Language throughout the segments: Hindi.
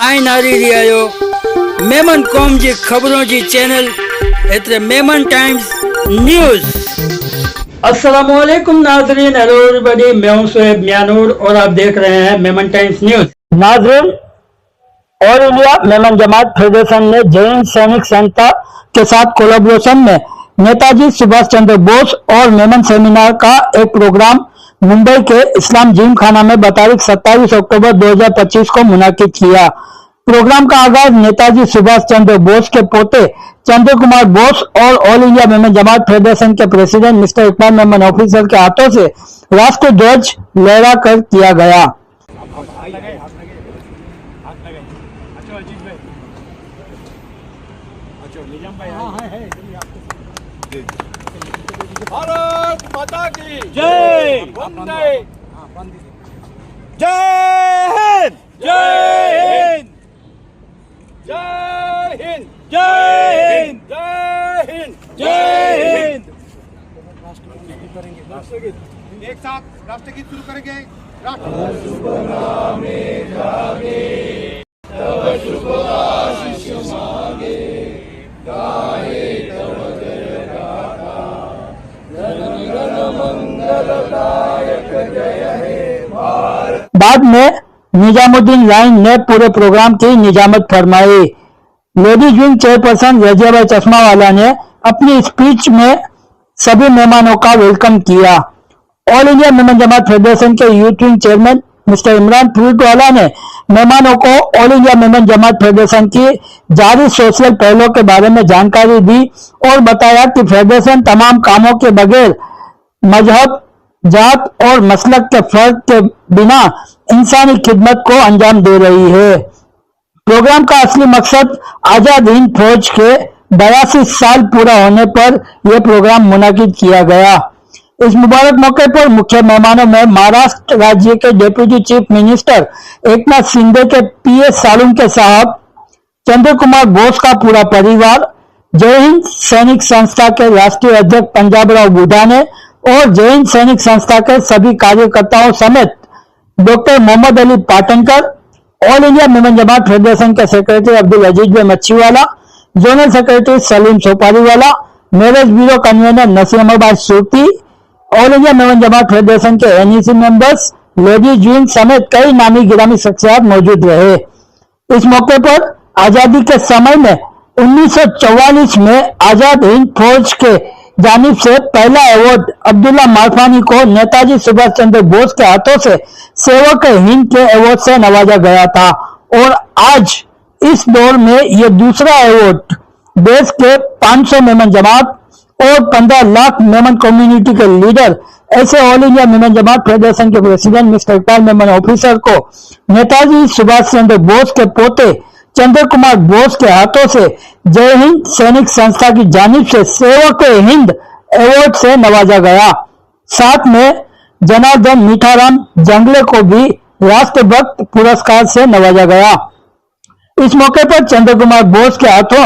आई नारी रियायो मेमन कौम जी खबरों जी चैनल एतरे मेमन टाइम्स न्यूज। अस्सलामुअलैकुम नाजरीन, हेलो एवरीबॉडी, मैं हूं शोएब मियानूर और आप देख रहे हैं मेमन टाइम्स न्यूज। नाजरीन, all India Memon Jamat federation ने जैन सैनिक संस्था के साथ कोलैबोरेशन में नेताजी सुभाष चंद्र बोस और मेमन सेमिनार का एक प्रोग्राम मुंबई के इस्लाम जिम खाना में तारीख 27 अक्टूबर 2025 को मुनाकिद किया। प्रोग्राम का आगाज नेताजी सुभाष चंद्र बोस के पोते चंद्र कुमार बोस और all India Memon Jamat federation के president mister Iqbal Memon officer के हाथों से राष्ट्रीय ध्वज लहरा कर किया गया। भारत माता की जय, वंदे जय हिंद, जय हिंद, जय हिंद, जय हिंद, जय हिंद, जय हिंद। राष्ट्रगीत एक साथ राष्ट्रगीत शुरू करेंगे। बाद में निजामुद्दीन लाइन ने पूरे प्रोग्राम की निजामत फरमाई। Ladies wing chairperson Raziyabai Chashmawala ने अपनी स्पीच में सभी मेहमानों का वेलकम किया। All India Memon Jamat federation के youth wing chairman mister Imran Fruitwala ने मेहमानों को all India Memon Jamat federation की जारी सोशल पहलों के बारे में जानकारी दी और बताया कि फेडरेशन तमाम कामों के बगैर मजहब, जात और मसलक के फर्क के बिना इंसानी खिदमत को अंजाम दे रही है। प्रोग्राम का असली मकसद आजाद हिंद फौज के 82 साल पूरा होने पर यह प्रोग्राम मुनाकिद किया गया। इस मुबारक मौके पर मुख्य मेहमानों में महाराष्ट्र राज्य के deputy chief minister Eknath Shinde के पीएस सालुंके साहब, चंद्र कुमार बोस का पूरा परिवार, जय हिंद सैनिक संस्था के राष्ट्रीय अध्यक्ष पंजाबराव बुधाने और जय हिंद सैनिक संस्था के सभी कार्यकर्ताओं समेत doctor Mohammad Ali Patankar, all India Memon Jamat federation के secretary Abdul Aziz Bhai Machhiwala, zonal secretary Salim Sopariwala, marriage bureau convener Nasimabad Surti, all India Memon Jamat federation के एनईसी मेंबर्स, लेडीज विंग समेत कई नामी गिरामी शख्सियत मौजूद रहे। इस मौके पर आजादी के समय में 1944 में आजाद हिंद फौज के जानिब से पहला अवार्ड अब्दुल्ला मारफानी को नेताजी सुभाष चंद्र बोस के हाथों से सेवक हिंद के अवार्ड से नवाजा गया था और आज इस दौर में यह दूसरा अवार्ड देश के 500 मेमन जमात और 15 लाख मेमन कम्युनिटी के लीडर ऐसे all India Memon Jamat federation के president mister Iqbal Memon officer को नेताजी सुभाष चंद्र बोस के पोते चंद्र कुमार बोस के हाथों से जय हिंद सैनिक संस्था की जानिब से सेवक हिंद अवार्ड से नवाजा गया। साथ में जनार्दन मीठाराम जंगले को भी राष्ट्रभक्त पुरस्कार से नवाजा गया। इस मौके पर चंद्र कुमार बोस के हाथों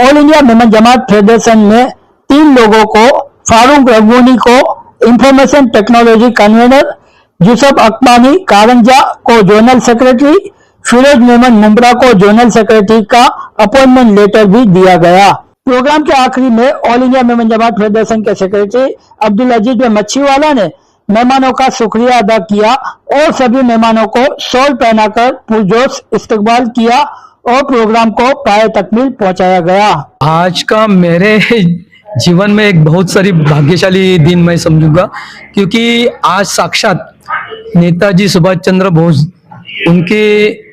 all India Memon Jamat federation में 3 लोगों को, फारूक रघुनी को इंफॉर्मेशन टेक्नोलॉजी कन्वीनर, यूसुफ अकमानी कारंजा को जोनल सेक्रेटरी, फिरोज मेमन मुंब्रा को जोनल सेक्रेटरी का अपॉइंटमेंट लेटर भी दिया गया। प्रोग्राम के आखिरी में all India Memon Jamat federation के सेक्रेटरी अब्दुल अजीज भाई मच्छीवाला ने मेहमानों का शुक्रिया अदा किया और सभी मेहमानों को शॉल पहनाकर पुरजोश इस्तकबाल किया और प्रोग्राम को पाए तकमील पहुंचाया गया। आज का मेरे जीवन में एक बहुत सारी भाग्यशाली दिन मैं समझूंगा, क्योंकि आज साक्षात नेताजी सुभाष चंद्र बोस, उनके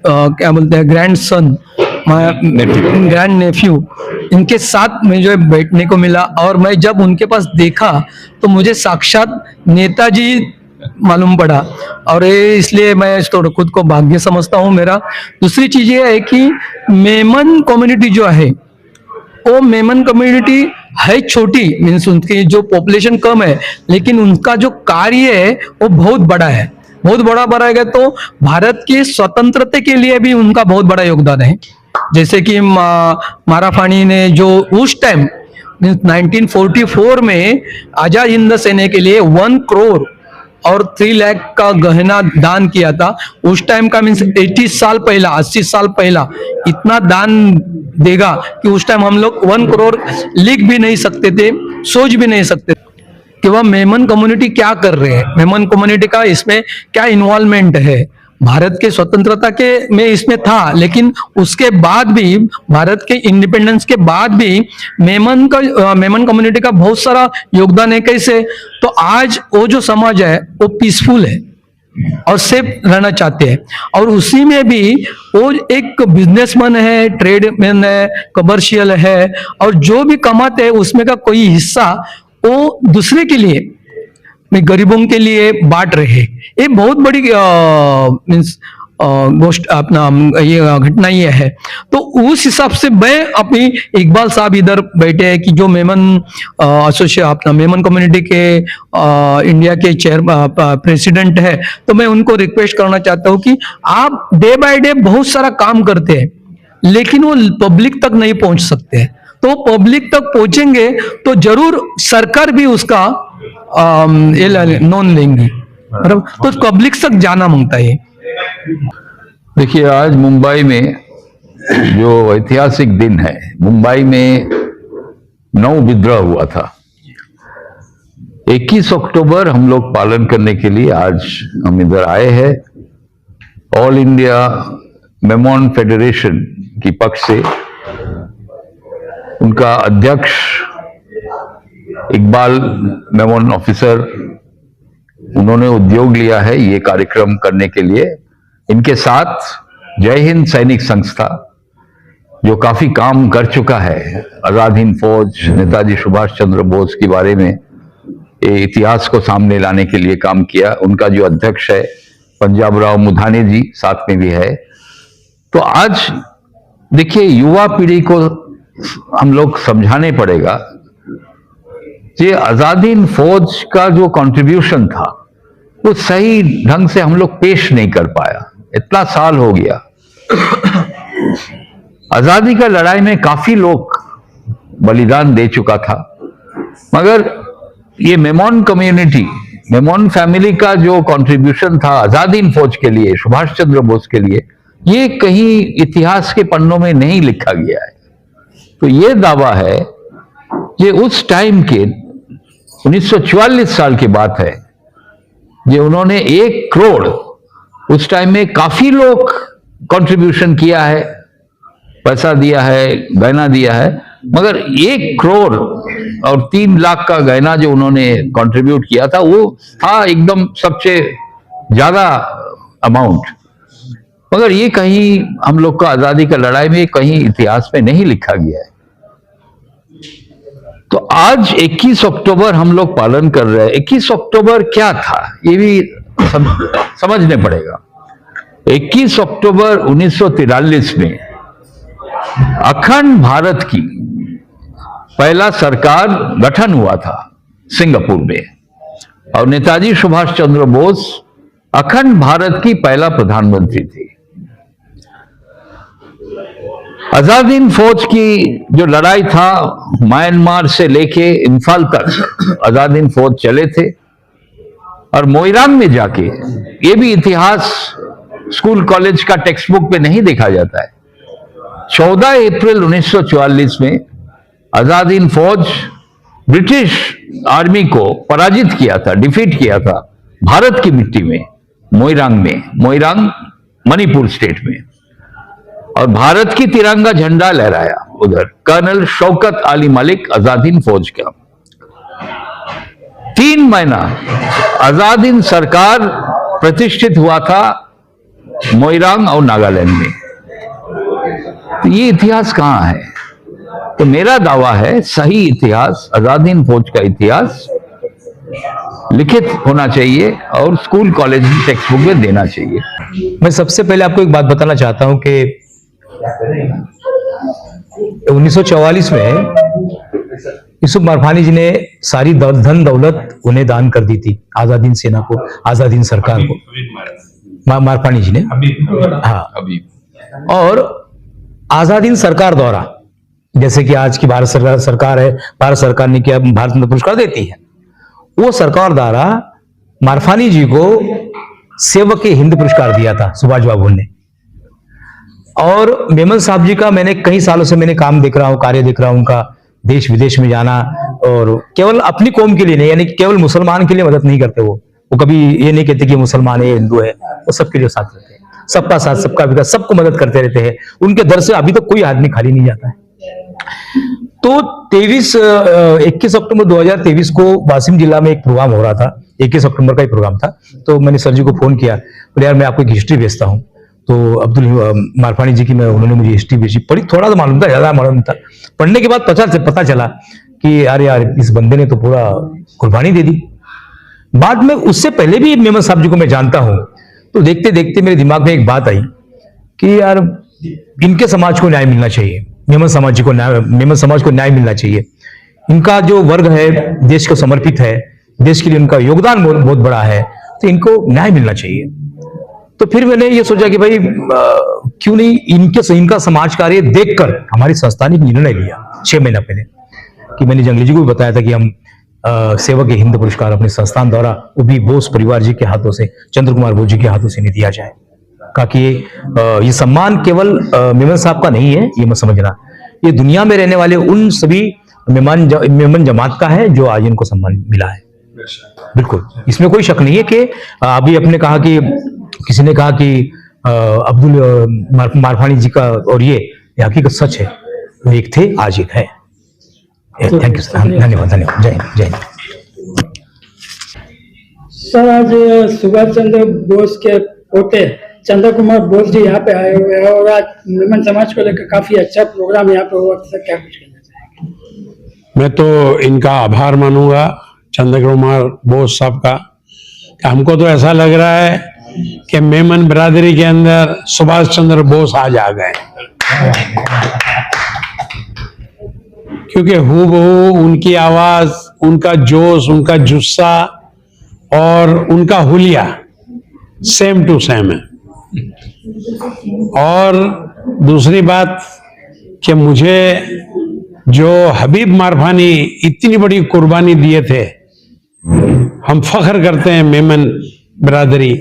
क्या बोलते हैं ग्रैंड नेफ्यू, इनके साथ में जो है बैठने को मिला और मैं जब उनके पास देखा तो मुझे साक्षात नेताजी मालूम पड़ा और इसलिए मैं थोड़ा खुद को भाग्य समझता हूँ मेरा। दूसरी चीज ये है कि मेमन कम्युनिटी जो है वो मेमन कम्युनिटी है छोटी, मीन्स उनकी जो पॉपुलेशन कम है, लेकिन उनका जो कार्य है वो बहुत बड़ा है, बहुत बड़ा बनाएगा। तो भारत की स्वतंत्रता के लिए भी उनका बहुत बड़ा योगदान है। जैसे कि माराफानी ने जो उस टाइम 1944 में आजाद हिंद सेना के लिए 1 करोड़ और 3 लाख का गहना दान किया था। उस टाइम का मीन्स 80 साल पहला, 80 साल पहला इतना दान देगा कि उस टाइम हम लोग 1 करोड़ लिख भी नहीं सकते थे, सोच भी नहीं सकते कि वह मेमन कम्युनिटी क्या कर रहे हैं, मेमन कम्युनिटी का इसमें क्या इन्वॉल्वमेंट है। भारत के स्वतंत्रता के में इसमें था, लेकिन उसके बाद भी, भारत के इंडिपेंडेंस के बाद भी मेमन कम्युनिटी का बहुत सारा योगदान है। कैसे? तो आज वो जो समाज है वो पीसफुल है और सेफ रहना चाहते हैं, और उसी में भी वो एक बिजनेसमैन है, ट्रेडमैन है, कमर्शियल है, और जो भी कमाते हैं उसमें का कोई हिस्सा वो दूसरे के लिए, गरीबों के लिए बांट रहे। ये बहुत बड़ी मीन्स गोष्ट अपना ये घटना ये है। तो उस हिसाब से मैं अपनी इकबाल साहब इधर बैठे हैं कि जो मेमन एसोसिएशन अपना मेमन कम्युनिटी के इंडिया के प्रेसिडेंट है, तो मैं उनको रिक्वेस्ट करना चाहता हूं कि आप डे बाय डे बहुत सारा काम करते हैं, लेकिन वो पब्लिक तक नहीं पहुंच सकते। तो पब्लिक तक पहुंचेंगे तो जरूर सरकार भी उसका ये नोन लेंगी, बराबर। तो पब्लिक तक जाना मांगता है। देखिए, आज मुंबई में जो ऐतिहासिक दिन है, मुंबई में 9 विद्रोह हुआ था। 21 अक्टूबर हम लोग पालन करने के लिए आज हम इधर आए हैं। ऑल इंडिया मेमन फेडरेशन की पक्ष से उनका अध्यक्ष इकबाल मेमन ऑफिसर, उन्होंने उद्योग लिया है ये कार्यक्रम करने के लिए। इनके साथ जय हिंद सैनिक संस्था जो काफी काम कर चुका है, आजाद हिंद फौज, नेताजी सुभाष चंद्र बोस के बारे में ये इतिहास को सामने लाने के लिए काम किया। उनका जो अध्यक्ष है पंजाब राव मुधाने जी साथ में भी है। तो आज देखिए, युवा पीढ़ी को हम लोग समझाने पड़ेगा कि आजाद हिंद फौज का जो कंट्रीब्यूशन था वो सही ढंग से हम लोग पेश नहीं कर पाया। इतना साल हो गया, आजादी का लड़ाई में काफी लोग बलिदान दे चुका था, मगर ये मेमन कम्युनिटी, मेमन फैमिली का जो कंट्रीब्यूशन था आजाद हिंद फौज के लिए, सुभाष चंद्र बोस के लिए, ये कहीं इतिहास के पन्नों में नहीं लिखा गया है। तो ये दावा है कि उस टाइम के 1944 साल की बात है, जो उन्होंने 1 करोड़, उस टाइम में काफी लोग कंट्रीब्यूशन किया है, पैसा दिया है, गहना दिया है, मगर 1 करोड़ और 3 लाख का गहना जो उन्होंने कंट्रीब्यूट किया था वो था एकदम सबसे ज्यादा अमाउंट। मगर ये कहीं हम लोग का आजादी का लड़ाई में कहीं इतिहास में नहीं लिखा गया है। तो आज 21 अक्टूबर हम लोग पालन कर रहे हैं। 21 अक्टूबर क्या था ये भी समझने पड़ेगा। 21 अक्टूबर 1943 में अखंड भारत की पहला सरकार गठन हुआ था सिंगापुर में, और नेताजी सुभाष चंद्र बोस अखंड भारत की पहला प्रधानमंत्री थे। आजाद हिंद फौज की जो लड़ाई था, म्यांमार से लेके इम्फाल तक आजाद हिंद फौज चले थे, और मोइरांग में जाके, ये भी इतिहास स्कूल कॉलेज का टेक्स्ट बुक में नहीं देखा जाता है, 14 अप्रैल 1944 में आजाद हिंद फौज ब्रिटिश आर्मी को पराजित किया था, डिफीट किया था भारत की मिट्टी में, मोइरांग में, मोइरांग मणिपुर स्टेट में, और भारत की तिरंगा झंडा लहराया उधर कर्नल शौकत अली मलिक आजाद हिंद फौज का। 3 महीना आजाद हिंद सरकार प्रतिष्ठित हुआ था मोइरांग और नागालैंड में। तो ये इतिहास कहां है? तो मेरा दावा है सही इतिहास, आजाद हिंद फौज का इतिहास लिखित होना चाहिए और स्कूल कॉलेज की टेक्स्ट बुक में देना चाहिए। मैं सबसे पहले आपको एक बात बताना चाहता हूं कि 1944 में यूसुफ मारफानी जी ने सारी धन दौलत उन्हें दान कर दी थी, आजाद हिंद सेना को, आजाद हिंद सरकार को, मारफानी जी ने। हाँ, और आजाद हिंद सरकार द्वारा, जैसे कि आज की भारत सरकार है, भारत सरकार ने क्या भारत रत्न पुरस्कार देती है, वो सरकार द्वारा मारफानी जी को सेवक हिंद पुरस्कार दिया था सुभाष बाबू ने। और मेमन साहब जी का मैंने कई सालों से मैंने काम देख रहा हूँ, कार्य देख रहा हूँ उनका, देश विदेश में जाना, और केवल अपनी कौम के लिए नहीं, यानी केवल मुसलमान के लिए मदद नहीं करते वो कभी ये नहीं कहते कि मुसलमान है हिंदू है, वो सबके लिए साथ रहते हैं, सबका साथ सबका विकास, सबको मदद करते रहते हैं। उनके दर से अभी तक कोई आदमी खाली नहीं जाता है। तो 21 अक्टूबर 2023 को वासिम जिला में एक प्रोग्राम हो रहा था, 21 अक्टूबर का ही प्रोग्राम था। तो मैंने सर जी को फोन किया, बोले यार मैं आपको एक हिस्ट्री भेजता हूँ। तो अब्दुल मारफानी जी की उन्होंने मुझे हिस्ट्री भेजी, पढ़ी, थोड़ा सा मालूम था, ज्यादा मालूम था। पढ़ने के बाद पता चला कि अरे यार इस बंदे ने तो पूरा कुर्बानी दे दी। बाद में उससे पहले भी मेमन साहब जी को मैं जानता हूं, तो देखते देखते मेरे दिमाग में एक बात आई कि यार इनके समाज को न्याय मिलना चाहिए, मेमन समाज को न्याय मिलना चाहिए। इनका जो वर्ग है देश को समर्पित है, देश के लिए उनका योगदान बहुत बड़ा है, तो इनको न्याय मिलना चाहिए। तो फिर मैंने ये सोचा कि भाई क्यों नहीं इनका समाज कार्य देखकर हमारी संस्था ने निर्णय लिया 6 महीना पहले, कि मैंने जंगली जी को भी बताया था कि हम सेवक हिंद पुरस्कार अपने संस्थान द्वारा, वो भी बोस परिवार जी के हाथों से, चंद्र कुमार बोस जी के हाथों से नहीं दिया जाए। कहा कि ये सम्मान केवल मेमन साहब का नहीं है, ये मत समझना, ये दुनिया में रहने वाले उन सभी मेमन जमात का है जो आज इनको सम्मान मिला है। बिल्कुल, इसमें कोई शक नहीं है कि अभी अपने कहा कि किसी ने कहा कि अब्दुल मारफानी जी का, और ये हकीकत सच है, वो एक थे आज एक है। थैंक यू सर, धन्यवाद। जय हिंद, जय हिंद। सर आज सुभाष चंद्र बोस के पोते चंद्र कुमार बोस जी यहाँ पे आए हुए हैं और आज मेमन समाज को लेकर काफी अच्छा प्रोग्राम यहाँ पे हुआ। सर क्या कुछ कहना चाहेंगे? मैं तो इनका आभार मानूंगा चंद्र कुमार बोस साहब का। हमको तो ऐसा लग रहा है कि मेमन बिरादरी के अंदर सुभाष चंद्र बोस आज आ गए, क्योंकि हूबहू उनकी आवाज, उनका जोश, उनका जुस्सा और उनका हुलिया सेम टू सेम है। और दूसरी बात कि मुझे जो हबीब मारफानी इतनी बड़ी कुर्बानी दिए थे, हम फख्र करते हैं मेमन बिरादरी,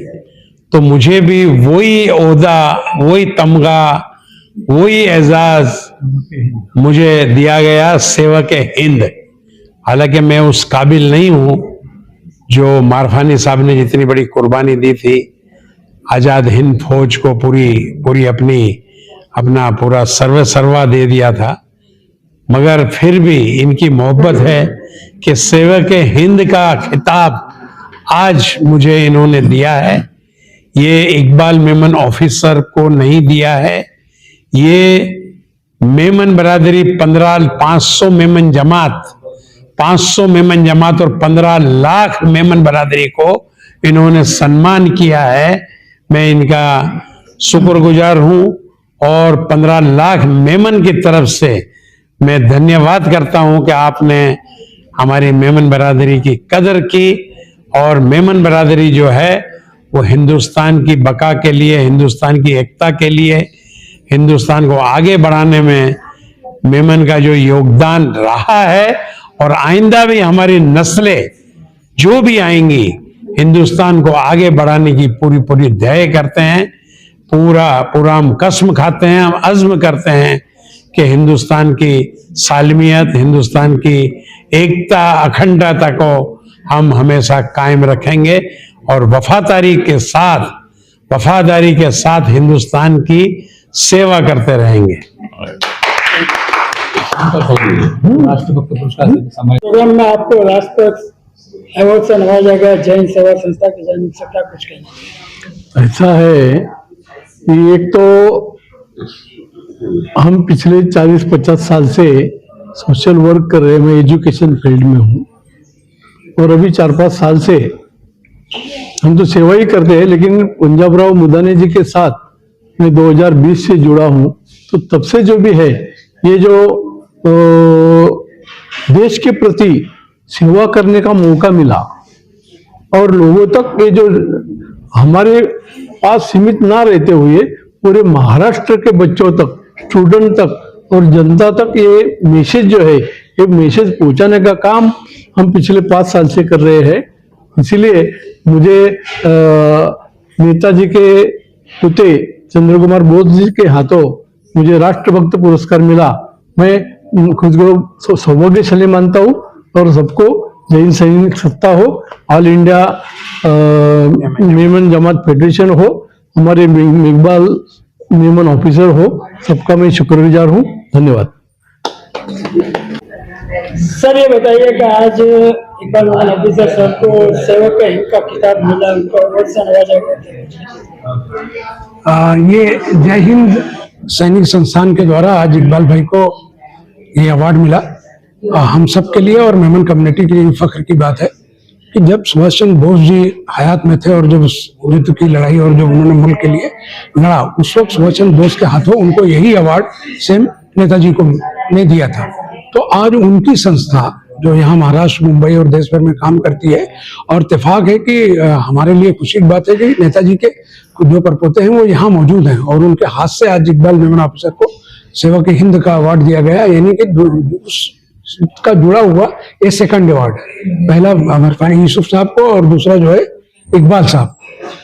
तो मुझे भी वही ओहदा, वही तमगा, वही एजाज मुझे दिया गया, सेवक हिंद। हालांकि मैं उस काबिल नहीं हूं जो मारफानी साहब ने जितनी बड़ी कुर्बानी दी थी, आजाद हिंद फौज को पूरी अपना पूरा सर्वा दे दिया था। मगर फिर भी इनकी मोहब्बत है कि सेवक हिंद का खिताब आज मुझे इन्होंने दिया है। ये इकबाल मेमन ऑफिसर को नहीं दिया है, ये मेमन बिरादरी 500 मेमन जमात और 15 लाख मेमन बिरादरी को इन्होंने सम्मान किया है। मैं इनका शुक्रगुजार हूं और 15 लाख मेमन की तरफ से मैं धन्यवाद करता हूं कि आपने हमारी मेमन बिरादरी की कदर की। और मेमन बिरादरी जो है वो हिंदुस्तान की बका के लिए, हिंदुस्तान की एकता के लिए, हिंदुस्तान को आगे बढ़ाने में मेमन का जो योगदान रहा है, और आइंदा भी हमारी नस्लें जो भी आएंगी हिंदुस्तान को आगे बढ़ाने की पूरी ध्येय करते हैं। पूरा हम कसम खाते हैं, हम अज़्म करते हैं कि हिंदुस्तान की सालमियत, हिंदुस्तान की एकता, अखंडता को हम हमेशा कायम रखेंगे और वफादारी के साथ हिंदुस्तान की सेवा करते रहेंगे। राष्ट्रभक्त पुरस्कार से सम्मानित प्रोग्राम में आपको राष्ट्रपति अवार्ड से नवाजा गया। जैन सेवा संस्था के जन्म से क्या कुछ कहना? ऐसा है कि एक तो हम पिछले 40-50 साल से सोशल वर्क कर रहे हैं। मैं एजुकेशन फील्ड में हूँ और अभी 4-5 साल से हम तो सेवा ही करते हैं, लेकिन पंजाबराव मुदाने जी के साथ मैं 2020 से जुड़ा हूँ। तो तब से जो भी है, ये जो देश के प्रति सेवा करने का मौका मिला और लोगों तक ये जो हमारे पास सीमित ना रहते हुए पूरे महाराष्ट्र के बच्चों तक, स्टूडेंट तक और जनता तक ये मैसेज जो है, ये मैसेज पहुंचाने का काम हम पिछले 5 साल से कर रहे हैं। इसीलिए मुझे नेताजी के पुते चंद्र कुमार बोस जी के हाथों मुझे राष्ट्रभक्त पुरस्कार मिला। मैं खुद को सौभाग्यशाली मानता हूँ और सबको जय हिंद सैनिक सत्ता हो, all India Memon Jamat federation हो, हमारे इकबाल मेमन ऑफिसर हो, सबका मैं शुक्रगुजार हूँ। धन्यवाद। सर ये बताइए कि आज इकबाल मेमन ऑफिसर सर को सेवक का हिंद का खिताब मिला, उनको अवार्ड से नवाजा गया। ये जय हिंद सैनिक संस्थान के द्वारा आज इकबाल भाई को ये अवार्ड मिला। हम सब के लिए और मेमन कम्युनिटी के लिए फख्र की बात है कि जब सुभाष चंद्र बोस जी हयात में थे और जब उस युद्ध की लड़ाई और जब उन्होंने मुल्क के लिए लड़ा, उस वक्त सुभाष चंद्र बोस के हाथों उनको यही अवार्ड सेम नेताजी को ने दिया था। तो आज उनकी संस्था जो यहाँ महाराष्ट्र, मुंबई और देश भर में काम करती है, और इत्तेफाक है कि हमारे लिए खुशी की बात है कि नेताजी के जो परपोते हैं वो यहाँ मौजूद हैं और उनके हाथ से आज इकबाल मेमन ऑफिसर को सेवा के हिंद का अवार्ड दिया गया। यानी कि का जुड़ा हुआ ये सेकंड अवार्ड है। पहला मरफानी यूसुफ साहब को और दूसरा जो है इकबाल साहब।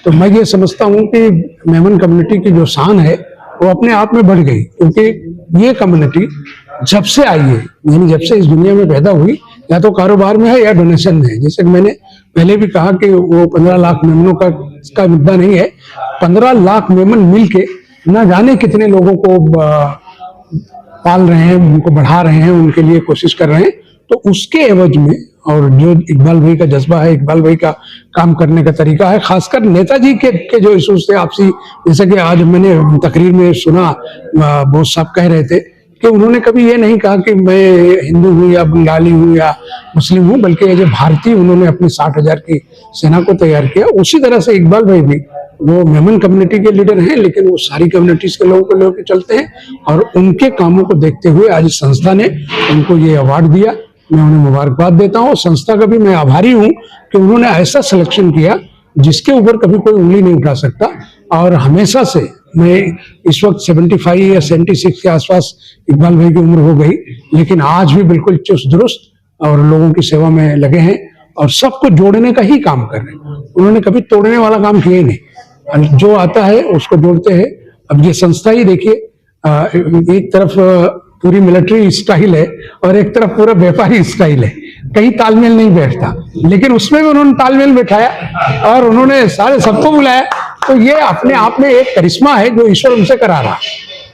तो मैं ये समझता हूँ कि मेमन कम्युनिटी की जो शान है वो अपने आप में बढ़ गई, क्योंकि ये कम्युनिटी जब से आई है, यानी जब से इस दुनिया में पैदा हुई, या तो कारोबार में है या डोनेशन में है। जैसे कि मैंने पहले भी कहा कि वो 15 लाख मेमनों का मुद्दा नहीं है। 15 लाख मेमन मिलके ना जाने कितने लोगों को पाल रहे हैं, उनको बढ़ा रहे हैं, उनके लिए कोशिश कर रहे हैं। तो उसके एवज में, और जो इकबाल भाई का जज्बा है, इकबाल भाई का काम करने का तरीका है, खासकर नेताजी के जो इशूज थे आपसी, जैसे कि आज मैंने तकरीर में सुना बोस साहब कह रहे थे कि उन्होंने कभी ये नहीं कहा कि मैं हिंदू हूँ या बंगाली हूँ या मुस्लिम हूँ, बल्कि एज ए भारतीय उन्होंने अपनी 60,000 की सेना को तैयार किया। उसी तरह से इकबाल भाई भी, वो मेमन कम्युनिटी के लीडर हैं, लेकिन वो सारी कम्युनिटीज के लोगों को लेकर चलते हैं, और उनके कामों को देखते हुए आज संस्था ने उनको ये अवार्ड दिया। मैं उन्हें मुबारकबाद देता हूँ। संस्था का भी मैं आभारी हूँ कि उन्होंने ऐसा सिलेक्शन किया जिसके ऊपर कभी कोई उंगली नहीं उठा सकता। और हमेशा से मैं इस वक्त 75 या 76 के आसपास इकबाल भाई की उम्र हो गई, लेकिन आज भी बिल्कुल चुस्त दुरुस्त और लोगों की सेवा में लगे हैं और सबको जोड़ने का ही काम कर रहे हैं। उन्होंने कभी तोड़ने वाला काम किया ही नहीं, जो आता है उसको जोड़ते हैं। अब ये संस्था ही देखिए, एक तरफ पूरी मिलिट्री स्टाइल है और एक तरफ पूरा व्यापारी स्टाइल है, कहीं तालमेल नहीं बैठता, लेकिन उसमें भी उन्होंने तालमेल बैठाया और उन्होंने सारे सबको बुलाया। तो ये अपने आप में एक करिश्मा है जो ईश्वर उनसे करा रहा।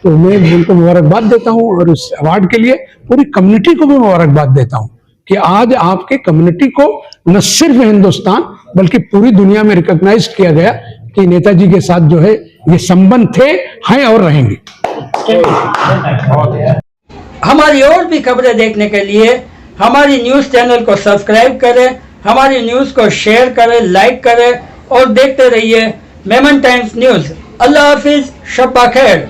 तो मैं उनको मुबारकबाद देता हूँ और इस अवार्ड के लिए पूरी कम्युनिटी को भी मुबारकबाद देता हूँ कि आज आपके कम्युनिटी को न सिर्फ हिंदुस्तान बल्कि पूरी दुनिया में रिकॉग्नाइज किया गया कि नेताजी के साथ जो है ये संबंध थे, हैं और रहेंगे। हमारी और भी खबरें देखने के लिए हमारी न्यूज चैनल को सब्सक्राइब करें, हमारी न्यूज को शेयर करें, लाइक करें और देखते रहिए मेमन टाइम्स न्यूज। अल्लाह हाफिज, शब्बा खैर।